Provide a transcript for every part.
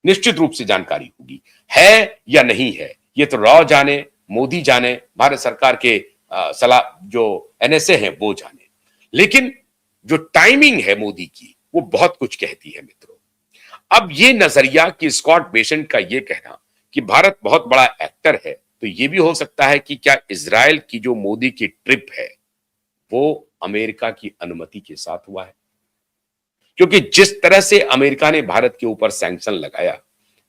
निश्चित रूप से जानकारी होगी। है या नहीं है, ये तो राव जाने, मोदी जाने, भारत सरकार के सलाह जो एनएसए हैं वो जाने। लेकिन जो टाइमिंग है मोदी की, वो बहुत कुछ कहती है मित्रों। अब ये नजरिया कि स्कॉट बेसेंट का ये कहना कि भारत बहुत बड़ा एक्टर है, तो ये भी हो सकता है कि क्या इजराइल की जो मोदी की ट्रिप है वो अमेरिका की अनुमति के साथ हुआ है? क्योंकि जिस तरह से अमेरिका ने भारत के ऊपर सैंक्शन लगाया,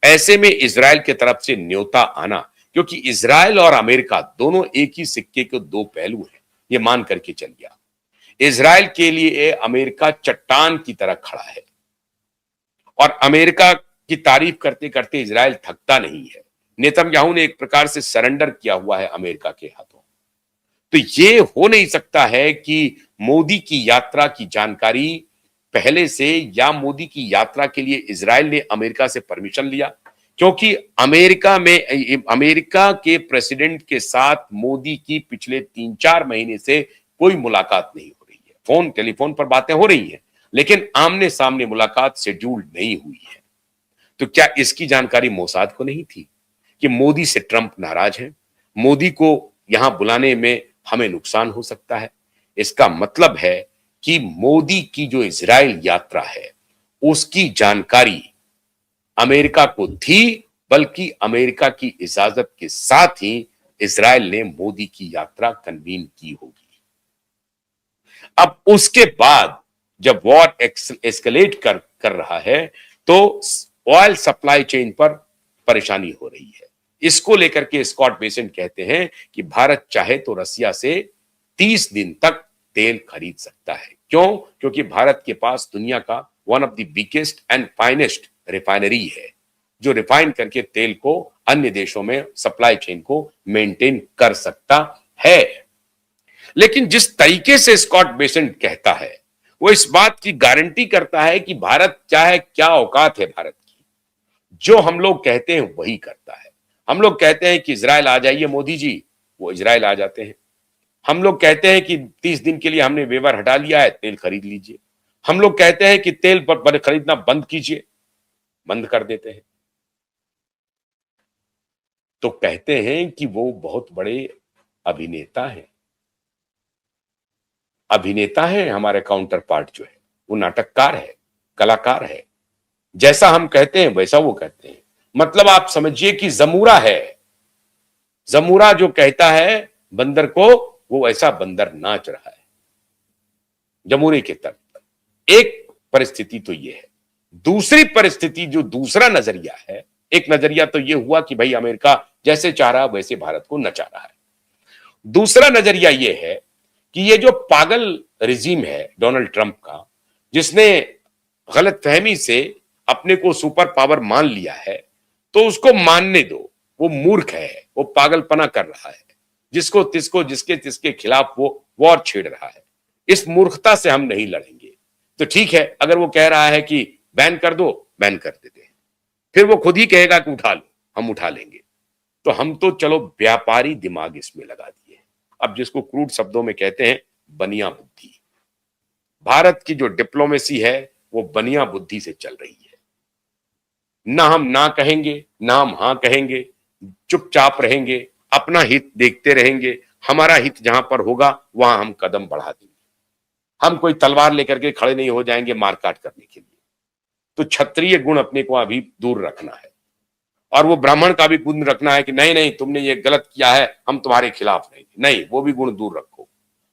ऐसे में इजराइल की तरफ से न्योता आना, क्योंकि इजराइल और अमेरिका दोनों एक ही सिक्के के दो पहलू हैं, ये मान करके चल गया। इजराइल के लिए अमेरिका चट्टान की तरह खड़ा है और अमेरिका की तारीफ करते करते इजराइल थकता नहीं है। नेतन्याहू ने एक प्रकार से सरेंडर किया हुआ है अमेरिका के हाथों। तो ये हो नहीं सकता है कि मोदी की यात्रा की जानकारी पहले से या मोदी की यात्रा के लिए इजराइल ने अमेरिका से परमिशन लिया, क्योंकि अमेरिका के प्रेसिडेंट के साथ मोदी की पिछले 3-4 महीने से कोई मुलाकात नहीं हो रही है। फोन टेलीफोन पर बातें हो रही हैं, लेकिन आमने सामने मुलाकात शेड्यूल्ड नहीं हुई है। तो क्या इसकी जानकारी मोसाद को नहीं थी कि मोदी से ट्रंप नाराज है, मोदी को यहां बुलाने में हमें नुकसान हो सकता है? इसका मतलब है कि मोदी की जो इजराइल यात्रा है उसकी जानकारी अमेरिका को थी, बल्कि अमेरिका की इजाजत के साथ ही इजराइल ने मोदी की यात्रा कन्वीन की होगी। अब उसके बाद जब वॉर एस्केलेट कर रहा है तो ऑयल सप्लाई चेन पर परेशानी हो रही है। इसको लेकर के स्कॉट बेसेंट कहते हैं कि भारत चाहे तो रसिया से 30 दिन तक तेल खरीद सकता है। क्यों? क्योंकि भारत के पास दुनिया का one of the biggest and finest refinery है, जो रिफाइन करके तेल को अन्य देशों में सप्लाई चेन को मेंटेन कर सकता है। लेकिन जिस तरीके से स्कॉट बेसेंट कहता है, वो इस बात की गारंटी करता है कि भारत क्या है, क्या औकात है भारत की। जो हम लोग कहते हैं वही करता है। हम लोग कहते हैं कि इजराइल आ जाइए मोदी जी, वो इजराइल आ जाते हैं। हम लोग कहते हैं कि 30 दिन के लिए हमने वेवर हटा लिया है, तेल खरीद लीजिए। हम लोग कहते हैं कि तेल पर खरीदना बंद कीजिए, बंद कर देते हैं। तो कहते हैं कि वो बहुत बड़े अभिनेता हैं। अभिनेता है हमारे काउंटर पार्ट जो है, वो नाटककार है, कलाकार है। जैसा हम कहते हैं वैसा वो कहते हैं। मतलब आप समझिए कि जमूरा है। जमूरा जो कहता है बंदर को, वो ऐसा बंदर नाच रहा है जमूरे के तर्ज पर। एक परिस्थिति तो ये है। दूसरी परिस्थिति, जो दूसरा नजरिया है, एक नजरिया तो ये हुआ कि भाई अमेरिका जैसे चाह रहा वैसे भारत को नचा रहा है। दूसरा नजरिया ये है कि ये जो पागल रिजीम है डोनाल्ड ट्रंप का, जिसने गलतफहमी से अपने को सुपर पावर मान लिया है, तो उसको मानने दो। वो मूर्ख है, वो पागलपना कर रहा है, जिसको तिसको जिसके तिसके खिलाफ वो वॉर छेड़ रहा है। इस मूर्खता से हम नहीं लड़ेंगे। तो ठीक है, अगर वो कह रहा है कि बैन कर दो, बैन कर देते हैं। फिर वो खुद ही कहेगा कि उठा लो, हम उठा लेंगे। तो हम तो चलो व्यापारी दिमाग इसमें लगा दिए। अब जिसको क्रूड शब्दों में कहते हैं बनिया बुद्धि। भारत की जो डिप्लोमेसी है वो बनिया बुद्धि से चल रही है। ना हम ना कहेंगे, ना हम हां कहेंगे, चुपचाप रहेंगे, अपना हित देखते रहेंगे। हमारा हित जहां पर होगा वहां हम कदम बढ़ा देंगे। हम कोई तलवार लेकर के खड़े नहीं हो जाएंगे मारकाट करने के लिए। तो क्षत्रिय गुण अपने को अभी दूर रखना है, और वो ब्राह्मण का भी गुण रखना है कि नहीं नहीं तुमने ये गलत किया है, हम तुम्हारे खिलाफ नहीं, वो भी गुण दूर रखो।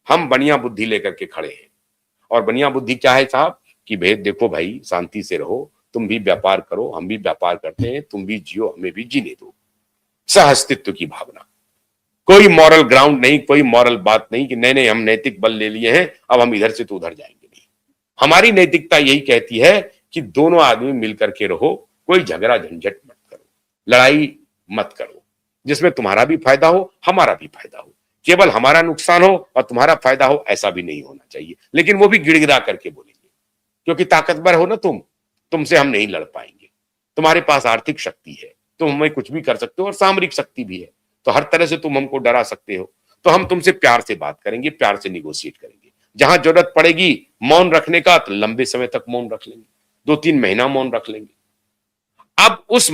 हम बनिया बुद्धि लेकर के खड़े हैं। और बनिया बुद्धि क्या है साहब? कि भेद देखो भाई, शांति से रहो, तुम भी व्यापार करो, हम भी व्यापार करते हैं, तुम भी जियो, हमें भी जीने दो। सहअस्तित्व की भावना। कोई मॉरल ग्राउंड नहीं, कोई मॉरल बात नहीं कि नहीं नहीं हम नैतिक बल ले लिए हैं, अब हम इधर से तो उधर जाएंगे नहीं। हमारी नैतिकता यही कहती है कि दोनों आदमी मिलकर के रहो, कोई झगड़ा झंझट मत करो, लड़ाई मत करो, जिसमें तुम्हारा भी फायदा हो, हमारा भी फायदा हो। केवल हमारा नुकसान हो और तुम्हारा फायदा हो, ऐसा भी नहीं होना चाहिए। लेकिन वो भी गिड़गिड़ा करके बोलेंगे, क्योंकि ताकतवर हो ना तुम, तुमसे हम नहीं लड़ पाएंगे। तुम्हारे पास आर्थिक शक्ति है, तुम हमें कुछ भी कर सकते हो, और सामरिक शक्ति भी है, तो हर तरह से तुम हमको डरा सकते हो। तो हम तुमसे प्यार से बात करेंगे, प्यार से निगोशिएट करेंगे। जहां जरूरत पड़ेगी मौन रखने का, तो लंबे समय तक मौन रख लेंगे, 2-3 महीना मौन रख लेंगे। अब उस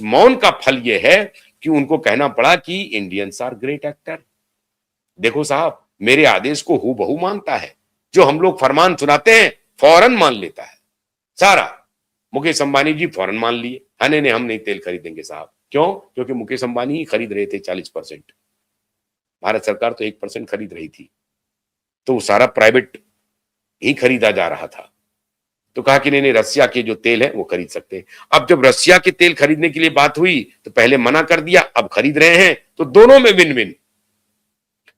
मौन का फल यह है कि उनको कहना पड़ा कि इंडियंस आर ग्रेट एक्टर। देखो साहब, मेरे आदेश को हूबहू मानता है, जो हम लोग फरमान सुनाते हैं फौरन मान लेता है सारा। मुकेश अंबानी जी फौरन मान लिए, हाँ नहीं हम नहीं तेल खरीदेंगे साहब। क्यों? क्योंकि मुकेश अंबानी ही खरीद रहे थे 40%, भारत सरकार तो 1% खरीद रही थी, तो सारा प्राइवेट ही खरीदा जा रहा था। तो कहा कि नहीं रसिया के जो तेल है वो खरीद सकते हैं। अब जब रसिया के तेल खरीदने के लिए बात हुई तो पहले मना कर दिया, अब खरीद रहे हैं, तो दोनों में विन विन।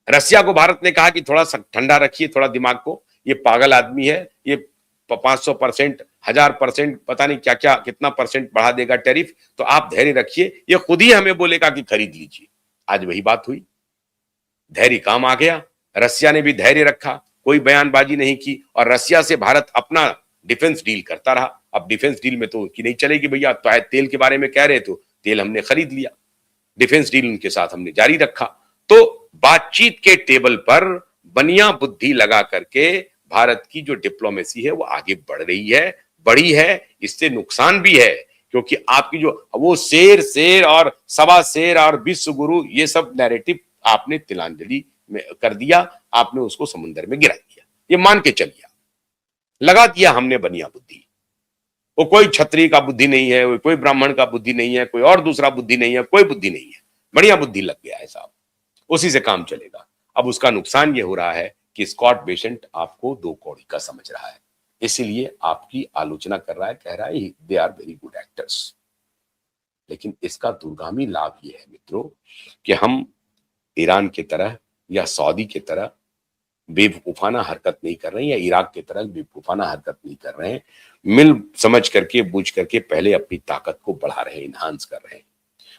रसिया को भारत ने कहा कि थोड़ा ठंडा रखिए थोड़ा दिमाग को, ये पागल आदमी है, ये 500%, 1000%, पता नहीं क्या क्या कितना परसेंट बढ़ा देगा टैरिफ, तो आप धैर्य रखिए, ये खुद ही हमें बोलेगा कि खरीद लीजिए। आज वही बात हुई, धैर्य काम आ गया, रसिया ने भी धैर्य रखा, कोई बयानबाजी नहीं की, और रसिया से भारत अपना डिफेंस डील करता रहा। अब डिफेंस डील में तो उनकी नहीं चलेगी भैया, तो तेल के बारे में कह रहे तो तेल हमने खरीद लिया, डिफेंस डील उनके साथ हमने जारी रखा। तो बातचीत के टेबल पर बनिया बुद्धि लगा करके भारत की जो डिप्लोमेसी है वो आगे बढ़ रही है, बढ़ी है। इससे नुकसान भी है, क्योंकि आपकी जो वो शेर और सवा शेर और विश्व गुरु, ये सब नैरेटिव आपने तिलांजलि में कर दिया, आपने उसको समुद्र में गिरा दिया। ये मान के चलिए, लगा दिया हमने बनिया बुद्धि। वो कोई क्षत्रिय का बुद्धि नहीं है, कोई ब्राह्मण का बुद्धि नहीं है, कोई और दूसरा बुद्धि नहीं है, कोई बुद्धि नहीं है, बढ़िया बुद्धि लग गया है साहब, उसी से काम चलेगा। अब उसका नुकसान ये हो रहा है कि स्कॉट बेसेंट आपको दो कौड़ी का समझ रहा है, इसीलिए आपकी आलोचना कर रहा है, कह रहा है they are very good actors. लेकिन इसका दूरगामी लाभ ये है मित्रों कि हम ईरान की तरह या सऊदी की तरह बेवकूफाना हरकत नहीं कर रहे हैं, या इराक की तरह बेवकूफाना हरकत नहीं कर रहे हैं। मिल समझ करके बूझ करके पहले अपनी ताकत को बढ़ा रहे हैं, इन्हांस कर रहे हैं।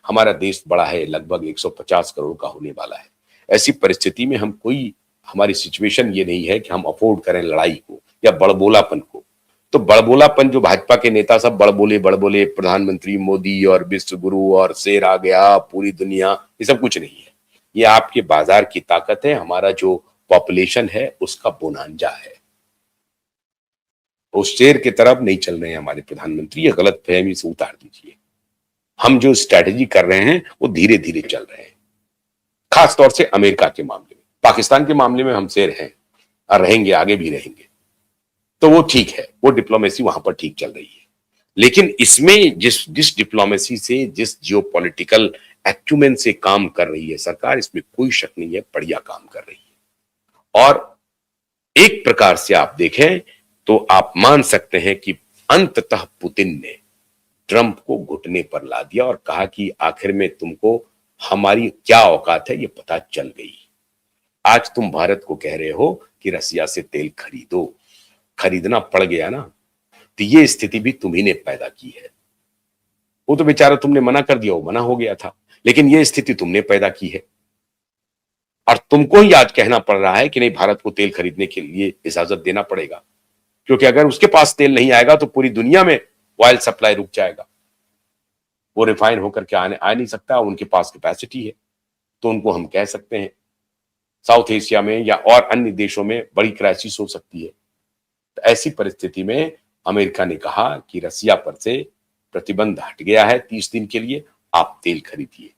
हमारा देश बड़ा है, लगभग 150 करोड़ का होने वाला है। ऐसी परिस्थिति में हमारी सिचुएशन ये नहीं है कि हम अफोर्ड करें लड़ाई को या बड़बोलापन को। तो बड़बोलापन, जो भाजपा के नेता सब बड़बोले प्रधानमंत्री मोदी और विश्व गुरु और शेर आ गया पूरी दुनिया, ये सब कुछ नहीं है। ये आपके बाजार की ताकत है, हमारा जो पॉपुलेशन है उसका बोनांजा है। उस शेर की तरफ नहीं चल रहे हैं हमारे प्रधानमंत्री, ये गलत फहमी से उतार दीजिए। हम जो स्ट्रैटेजी कर रहे हैं वो धीरे धीरे चल रहे हैं, खासतौर से अमेरिका के मामले में। पाकिस्तान के मामले में हम शेर हैं और रहेंगे, आगे भी रहेंगे, तो वो ठीक है, वो डिप्लोमेसी वहां पर ठीक चल रही है। लेकिन इसमें जिस डिप्लोमेसी से, जिस जियोपॉलिटिकल एक्यूमेन से काम कर रही है सरकार, इसमें कोई शक नहीं है बढ़िया काम कर रही है। और एक प्रकार से आप देखें तो आप मान सकते हैं कि अंततः पुतिन ने ट्रंप को घुटने पर ला दिया और कहा कि आखिर में तुमको हमारी क्या औकात है ये पता चल गई। आज तुम भारत को कह रहे हो कि रसिया से तेल खरीदो, खरीदना पड़ गया ना, तो ये स्थिति भी तुम्ही ने पैदा की है। वो तो बेचारा तुमने मना कर दिया, वो मना हो गया था, लेकिन ये स्थिति तुमने पैदा की है और तुमको ही आज कहना पड़ रहा है कि नहीं, भारत को तेल खरीदने के लिए इजाजत देना पड़ेगा, क्योंकि अगर उसके पास तेल नहीं आएगा तो पूरी दुनिया में ऑयल सप्लाई रुक जाएगा। वो रिफाइन होकर के आ नहीं सकता, उनके पास कैपेसिटी है। तो उनको हम कह सकते हैं साउथ एशिया में या और अन्य देशों में बड़ी क्राइसिस हो सकती है। तो ऐसी परिस्थिति में अमेरिका ने कहा कि रसिया पर से प्रतिबंध हट गया है 30 दिन के लिए, आप तेल खरीदिए।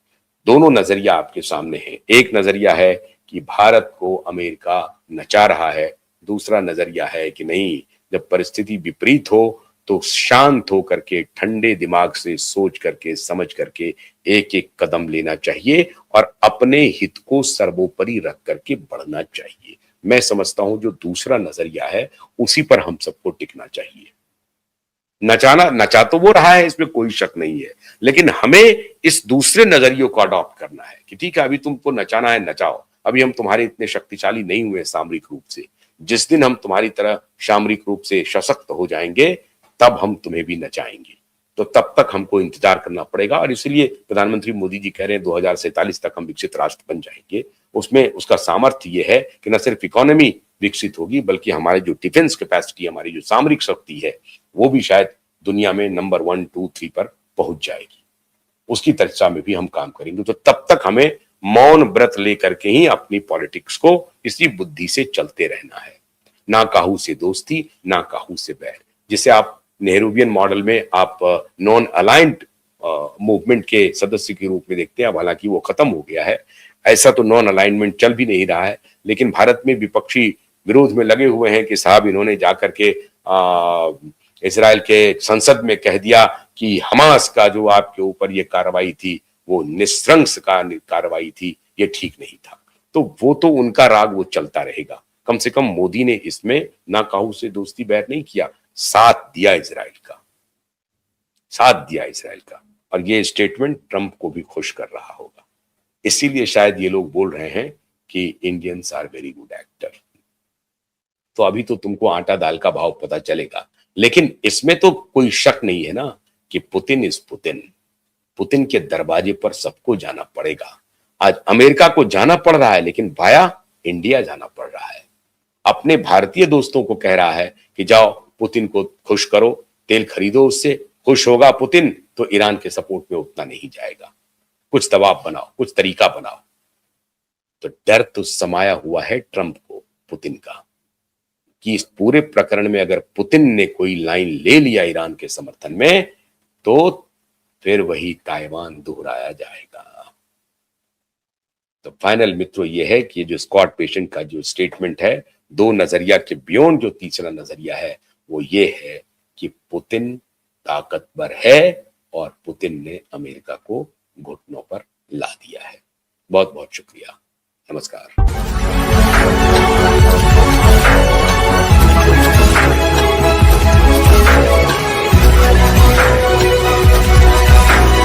दोनों नजरिया आपके सामने है। एक नजरिया है कि भारत को अमेरिका नचा रहा है, दूसरा नजरिया है कि नहीं, जब परिस्थिति विपरीत हो तो शांत होकर के, ठंडे दिमाग से सोच करके, समझ करके एक एक कदम लेना चाहिए और अपने हित को सर्वोपरि रख करके बढ़ना चाहिए। मैं समझता हूं जो दूसरा नजरिया है उसी पर हम सबको टिकना चाहिए। नचा तो वो रहा है, इसमें कोई शक नहीं है, लेकिन हमें इस दूसरे नजरियों को अडॉप्ट करना है कि ठीक है, अभी तुमको नचाना है नचाओ, अभी हम तुम्हारे इतने शक्तिशाली नहीं हुए सामरिक रूप से। जिस दिन हम तुम्हारी तरह सामरिक रूप से सशक्त हो जाएंगे तब हम तुम्हें भी नचाएंगे। तो तब तक हमको इंतजार करना पड़ेगा और इसलिए प्रधानमंत्री मोदी जी कह रहे हैं 2047 तक हम विकसित राष्ट्र बन जाएंगे। उसमें उसका सामर्थ्य यह है कि न सिर्फ इकोनॉमी विकसित होगी बल्कि हमारी जो डिफेंस कैपेसिटी, हमारी जो सामरिक शक्ति है, वो भी शायद दुनिया में नंबर 1, 2, 3 पर पहुंच जाएगी। उसकी दिशा में भी हम काम करेंगे। तो तब तक हमें मौन व्रत लेकर के ही अपनी पॉलिटिक्स को इसी बुद्धि से चलते रहना है। ना काहू से दोस्ती, ना काहू से बैर। जिसे आप नेहरूवियन मॉडल में आप नॉन अलाइंड मूवमेंट के सदस्य के रूप में देखते हैं। अब हालांकि वो खत्म हो गया है, ऐसा तो नॉन अलाइनमेंट चल भी नहीं रहा है, लेकिन भारत में विपक्षी विरोध में लगे हुए हैं कि साहब इन्होंने जाकर के इजराइल के संसद में कह दिया कि हमास का जो आपके ऊपर ये कार्रवाई थी वो निस्संस का कार्रवाई थी, ये ठीक नहीं था। तो वो तो उनका राग वो चलता रहेगा। कम से कम मोदी ने इसमें ना काहू से दोस्ती बैर नहीं किया, साथ दिया इजराइल का, साथ दिया इजराइल का। और ये स्टेटमेंट ट्रंप को भी खुश कर रहा होगा, इसीलिए शायद ये लोग बोल रहे हैं कि Indians are very good actor. तो अभी तो तुमको आटा दाल का भाव पता चलेगा, लेकिन इसमें तो कोई शक नहीं है ना कि पुतिन इज पुतिन। पुतिन के दरवाजे पर सबको जाना पड़ेगा। आज अमेरिका को जाना पड़ रहा है, लेकिन वाया इंडिया जाना पड़ रहा है। अपने भारतीय दोस्तों को कह रहा है कि जाओ पुतिन को खुश करो, तेल खरीदो उससे, खुश होगा पुतिन तो ईरान के सपोर्ट में उतना नहीं जाएगा। कुछ दबाव बनाओ, कुछ तरीका बनाओ। तो डर तो समाया हुआ है ट्रंप को पुतिन का कि इस पूरे प्रकरण में अगर पुतिन ने कोई लाइन ले लिया ईरान के समर्थन में तो फिर वही ताइवान दोहराया जाएगा। तो फाइनल मित्रों ये है कि जो स्कॉट पेशेंट का जो स्टेटमेंट है, दो नजरिया के बियॉन्ड जो तीसरा नजरिया है वो ये है कि पुतिन ताकतवर है और पुतिन ने अमेरिका को घुटनों पर ला दिया है। बहुत बहुत शुक्रिया, नमस्कार।